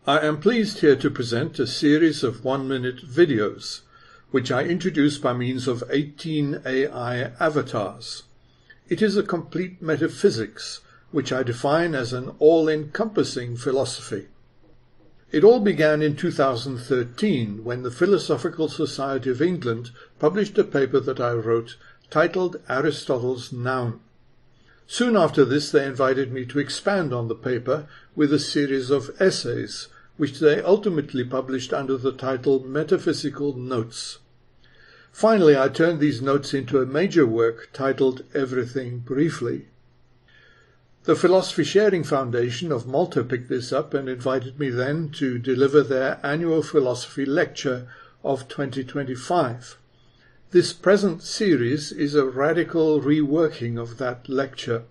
I am pleased here to present a series of 1-minute videos, which I introduce by means of 18 AI avatars. It is a complete metaphysics, which I define as an all-encompassing philosophy. It all began in 2013, when the Philosophical Society of England published a paper that I wrote titled Aristotle's Noun. Soon after this, they invited me to expand on the paper with a series of essays, which they ultimately published under the title Metaphysical Notes. Finally, I turned these notes into a major work titled Everything Briefly. The Philosophy Sharing Foundation of Malta picked this up and invited me then to deliver their annual philosophy lecture of 2025. This present series is a radical reworking of that lecture.